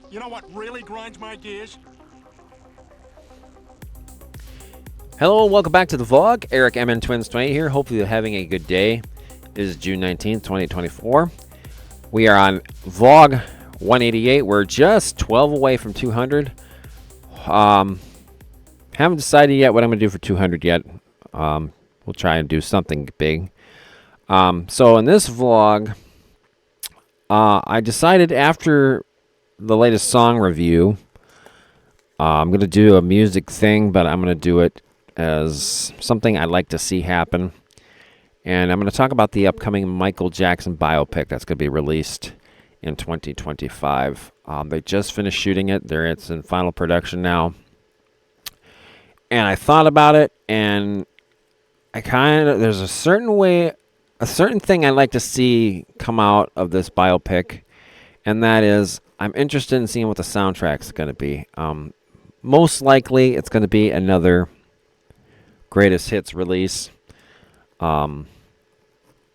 You know what really grinds my gears? Hello and welcome back to the vlog. Eric MN Twins 20 here. Hopefully you're having a good day. It is June 19th, 2024. We are on vlog 188. We're just 12 away from 200. Haven't decided yet what I'm going to do for 200 yet. We'll try and do something big. So in this vlog, I decided after the latest song review, I'm going to do a music thing, but I'm going to do it as something I'd like to see happen. And I'm going to talk about the upcoming Michael Jackson biopic that's going to be released in 2025. They just finished shooting it. It's in final production now. And I thought about it, and there's a certain thing I'd like to see come out of this biopic, and that is I'm interested in seeing what the soundtrack's going to be. Most likely it's going to be another greatest hits release. And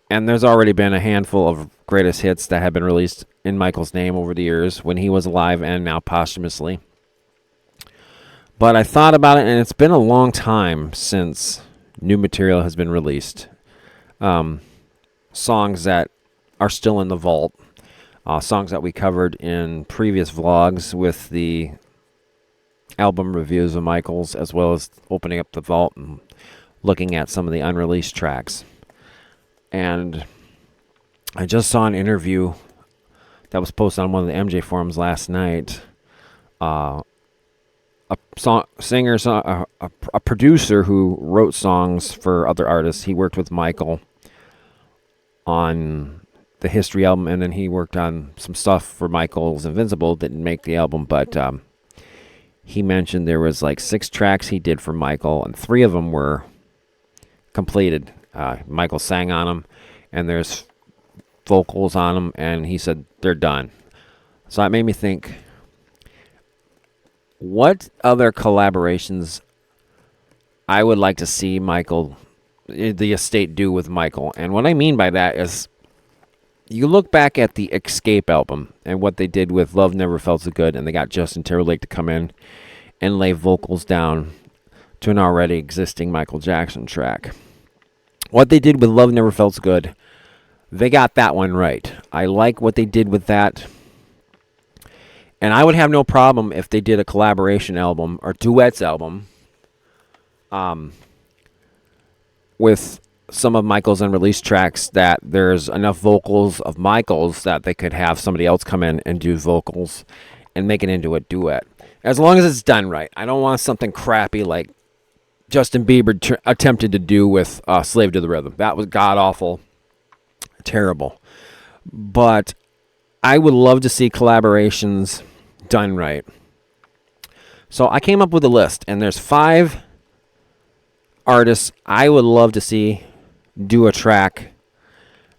there's already been a handful of greatest hits that have been released in Michael's name over the years when he was alive and now posthumously. But I thought about it, and it's been a long time since new material has been released. Songs that are still in the vault. Songs that we covered in previous vlogs with the album reviews of Michael's, as well as opening up the vault and looking at some of the unreleased tracks. And I just saw an interview that was posted on one of the MJ forums last night. A producer who wrote songs for other artists. He worked with Michael on the History album, and then he worked on some stuff for Michael's Invincible. Didn't make the album, but he mentioned there was like 6 tracks he did for Michael, and 3 of them were completed. Michael sang on them, and there's vocals on them, and he said they're done. So that made me think, what other collaborations I would like to see Michael, the estate, do with Michael. And what I mean by that is, you look back at the Escape album and what they did with Love Never Felt So Good, and they got Justin Timberlake to come in and lay vocals down to an already existing Michael Jackson track. What they did with Love Never Felt So Good, they got that one right. I like what they did with that. And I would have no problem if they did a collaboration album or duets album with some of Michael's unreleased tracks, that there's enough vocals of Michael's that they could have somebody else come in and do vocals and make it into a duet. As long as it's done right. I don't want something crappy like Justin Bieber attempted to do with Slave to the Rhythm. That was god-awful, terrible. But I would love to see collaborations done right. So I came up with a list, and there's 5 artists I would love to see do a track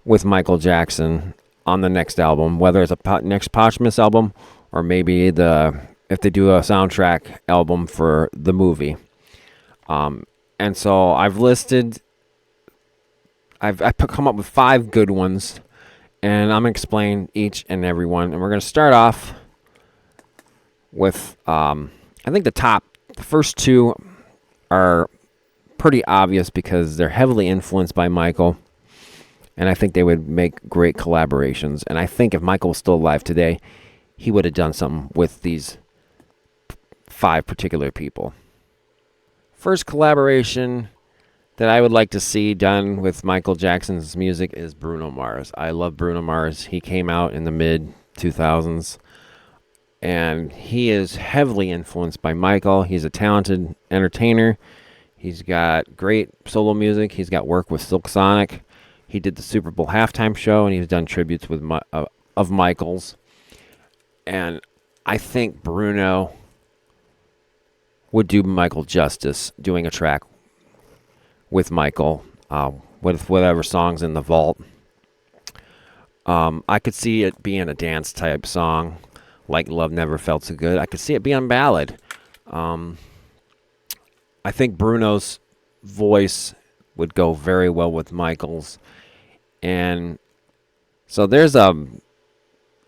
with Michael Jackson on the next album, whether it's a next posthumous album or maybe if they do a soundtrack album for the movie. And so I've come up with 5 good ones, and I'm going to explain each and every one. And we're going to start off with, I think the first 2 are pretty obvious because they're heavily influenced by Michael, and I think they would make great collaborations. And I think if Michael was still alive today, he would have done something with these 5 particular people. First collaboration that I would like to see done with Michael Jackson's music is Bruno Mars. I love Bruno Mars. He came out in the mid-2000s, and he is heavily influenced by Michael. He's a talented entertainer. He's got great solo music. He's got work with Silk Sonic. He did the Super Bowl halftime show, and he's done tributes with of Michael's. And I think Bruno would do Michael justice doing a track with Michael, with whatever songs in the vault. I could see it being a dance type song, like Love Never Felt So Good. I could see it being a ballad. I think Bruno's voice would go very well with Michael's. And so there's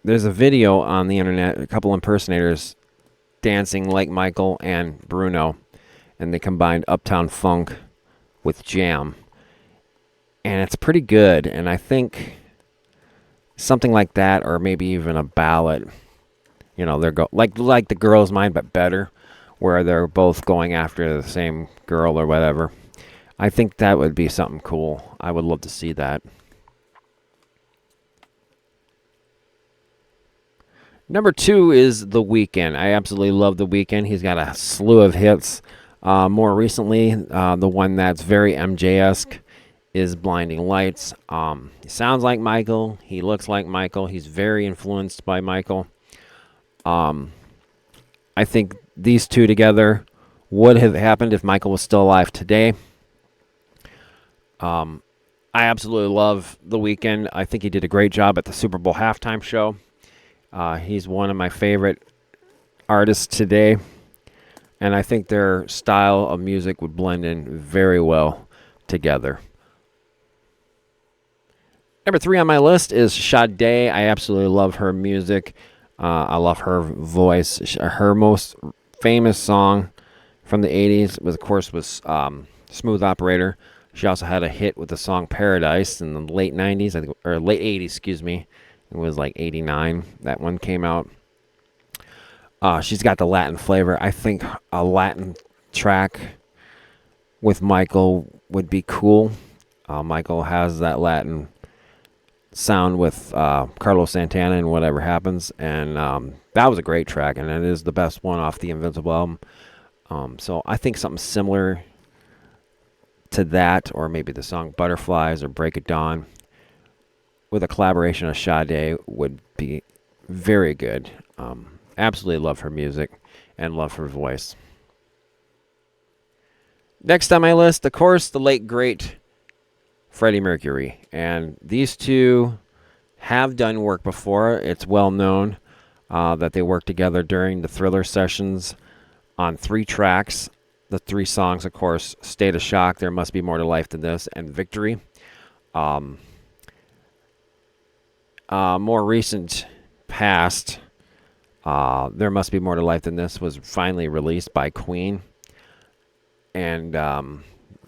there's a video on the internet, a couple impersonators dancing like Michael and Bruno, and they combined Uptown Funk with Jam, and it's pretty good. And I think something like that, or maybe even a ballad. They're like the Girl's Mind, but better, where they're both going after the same girl or whatever. I think that would be something cool. I would love to see that. Number 2 is The Weeknd. I absolutely love The Weeknd. He's got a slew of hits. More recently, the one that's very MJ-esque is Blinding Lights. He sounds like Michael. He looks like Michael. He's very influenced by Michael. I think these two together would have happened if Michael was still alive today. I absolutely love The Weeknd. I think he did a great job at the Super Bowl halftime show. He's one of my favorite artists today, and I think their style of music would blend in very well together. Number 3 on my list is Sade. I absolutely love her music. I love her voice. Her most famous song from the 80s was Smooth Operator. She also had a hit with the song Paradise in the late 90s, or late 80s, excuse me. It was like 89. That one came out. She's got the Latin flavor. I think a Latin track with Michael would be cool. Michael has that Latin sound with Carlos Santana and Whatever Happens. And that was a great track, and it is the best one off the Invincible album. So I think something similar to that, or maybe the song Butterflies or Break It Dawn, with a collaboration of Sade would be very good. Absolutely love her music and love her voice. Next on my list, of course, the late, great Freddie Mercury. And these two have done work before. It's well known that they worked together during the Thriller sessions on 3 tracks. The 3 songs, of course, State of Shock, There Must Be More to Life Than This, and Victory. More recent past, There Must Be More to Life Than This was finally released by Queen, and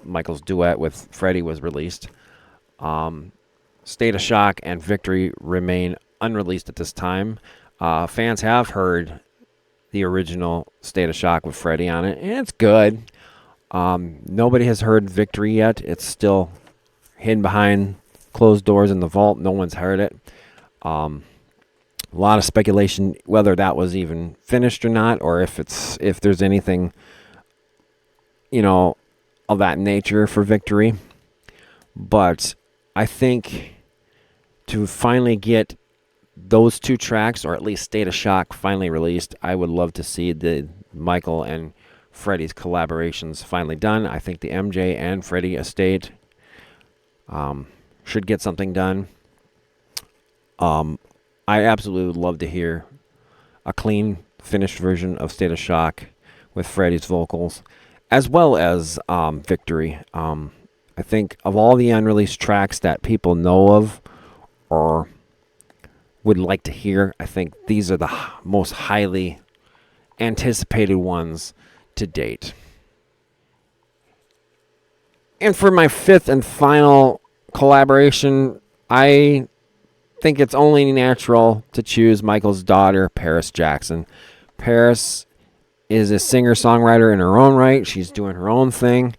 Michael's duet with Freddie was released. State of Shock and Victory remain unreleased at this time. Fans have heard the original State of Shock with Freddie on it, and it's good. Nobody has heard Victory yet. It's still hidden behind closed doors in the vault. No one's heard it. A lot of speculation whether that was even finished or not, or if there's anything, of that nature for Victory. But I think to finally get those 2 tracks, or at least State of Shock, finally released, I would love to see the Michael and Freddie's collaborations finally done. I think the MJ and Freddie estate should get something done. I absolutely would love to hear a clean, finished version of State of Shock with Freddie's vocals, as well as Victory. I think of all the unreleased tracks that people know of or would like to hear, I think these are the most highly anticipated ones to date. And for my 5th and final collaboration, I think it's only natural to choose Michael's daughter, Paris Jackson. Paris is a singer-songwriter in her own right. She's doing her own thing.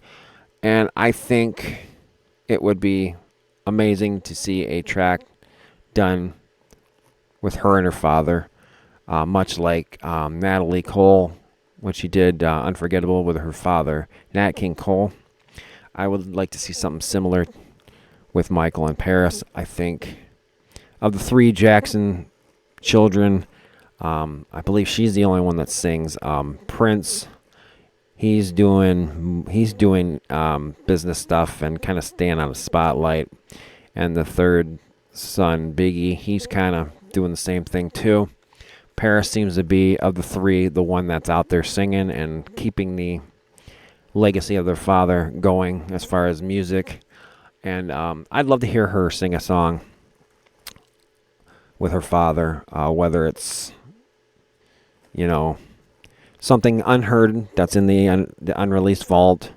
And I think it would be amazing to see a track done with her and her father, much like Natalie Cole, when she did Unforgettable with her father, Nat King Cole. I would like to see something similar with Michael and Paris. I think of the 3 Jackson children, I believe she's the only one that sings. Prince, he's doing business stuff and kind of staying on the spotlight. And the 3rd son, Biggie, he's kind of doing the same thing too. Paris seems to be, of the 3, the one that's out there singing and keeping the legacy of their father going as far as music. And I'd love to hear her sing a song with her father, whether it's, something unheard that's in the unreleased vault,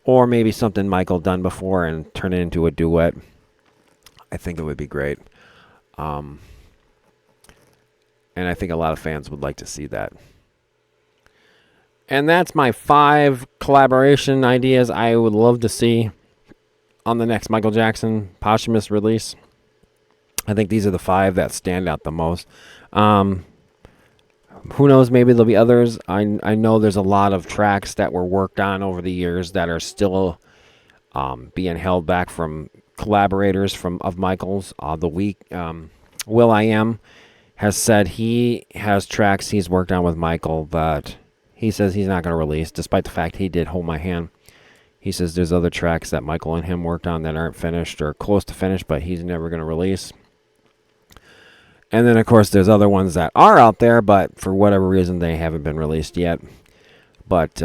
or maybe something Michael done before and turn it into a duet. I think it would be great. And I think a lot of fans would like to see that. And that's my 5 collaboration ideas I would love to see on the next Michael Jackson posthumous release. I think these are the 5 that stand out the most. Who knows, maybe there'll be others. I know there's a lot of tracks that were worked on over the years that are still being held back from collaborators of Michael's. Will.i.am has said he has tracks he's worked on with Michael that he says he's not going to release, despite the fact he did Hold My Hand. He says there's other tracks that Michael and him worked on that aren't finished or close to finished, but he's never going to release. And then, of course, there's other ones that are out there, but for whatever reason, they haven't been released yet. But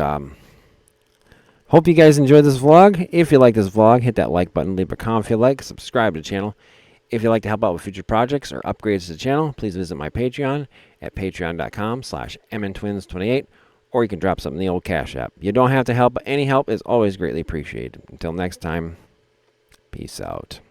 hope you guys enjoyed this vlog. If you like this vlog, hit that like button, leave a comment if you like, subscribe to the channel. If you'd like to help out with future projects or upgrades to the channel, please visit my Patreon at patreon.com/mntwins28, or you can drop something in the old Cash App. You don't have to help, but any help is always greatly appreciated. Until next time, peace out.